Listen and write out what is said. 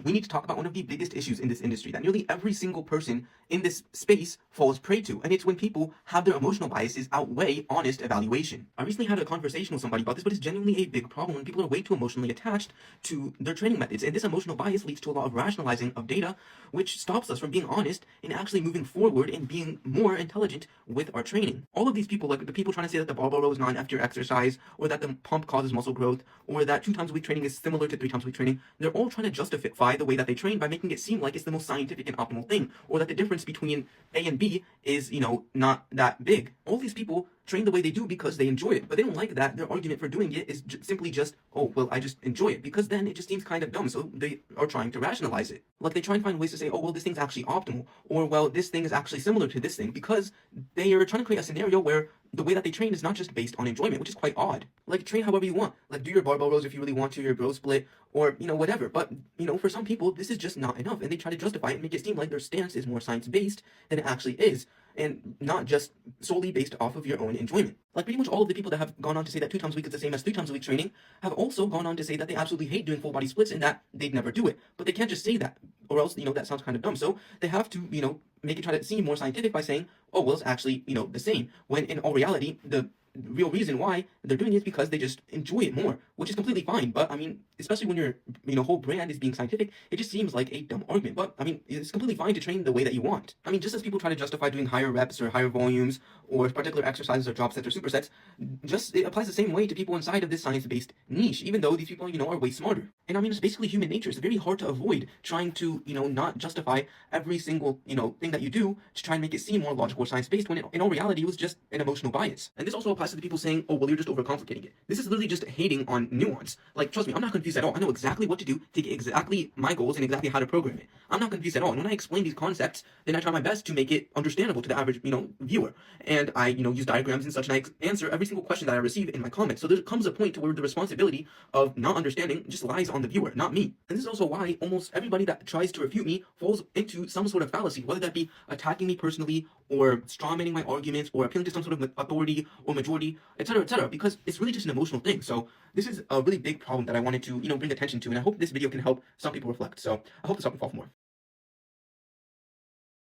we need to talk about one of the biggest issues in this industry that nearly every single person in this space falls prey to, and it's when people have their emotional biases outweigh honest evaluation. I recently had a conversation with somebody about this, but it's genuinely a big problem when people are way too emotionally attached to their training methods, and this emotional bias leads to a lot of rationalizing of data, which stops us from being honest and actually moving forward and being more intelligent with our training. All of these people, like the people trying to say that the barbell row is not an F-tier exercise, or that the pump causes muscle growth, or that 2 times a week training is similar to 3 times a week training, they're all trying to justify the way that they train by making it seem like it's the most scientific and optimal thing, or that the difference between A and B is, not that big. All these people train the way they do because they enjoy it, but they don't like that their argument for doing it is simply just, oh, well, I just enjoy it, because then it just seems kind of dumb, so they are trying to rationalize it. Like, they try and find ways to say, oh, well, this thing's actually optimal, or, well, this thing is actually similar to this thing, because they are trying to create a scenario where the way that they train is not just based on enjoyment, which is quite odd. Like, train however you want. Like, do your barbell rows if you really want to, your bro split, or, whatever. But, for some people, this is just not enough, and they try to justify it and make it seem like their stance is more science-based than it actually is, and not just solely based off of your own enjoyment. Like, pretty much all of the people that have gone on to say that 2 times a week is the same as 3 times a week training have also gone on to say that they absolutely hate doing full body splits and that they'd never do it. But they can't just say that, or else, that sounds kind of dumb. So they have to, make it try to seem more scientific by saying, oh, well, it's actually, the same. When in all reality, the real reason why they're doing it is because they just enjoy it more, which is completely fine. But, especially when your, whole brand is being scientific, it just seems like a dumb argument. But, it's completely fine to train the way that you want. Just as people try to justify doing higher reps or higher volumes or particular exercises or drop sets or supersets, it applies the same way to people inside of this science-based niche, even though these people, are way smarter. And it's basically human nature. It's very hard to avoid trying to, not justify every single, thing that you do to try and make it seem more logical or science-based when in all reality it was just an emotional bias. And this also applies to the people saying, oh, well, you're just overcomplicating it. This is literally just hating on nuance. Like, trust me, I'm not confused at all. I know exactly what to do to get exactly my goals and exactly how to program it. I'm not confused at all. And when I explain these concepts, then I try my best to make it understandable to the average, viewer. And I, use diagrams and such, and I answer every single question that I receive in my comments. So there comes a point to where the responsibility of not understanding just lies on the viewer, not me. And this is also why almost everybody that tries to refute me falls into some sort of fallacy, whether that be attacking me personally, or strawmanning my arguments, or appealing to some sort of authority or majority, etc., because it's really just an emotional thing. So this is a really big problem that I wanted to, bring attention to, and I hope this video can help some people reflect. So I hope this helps me fall more.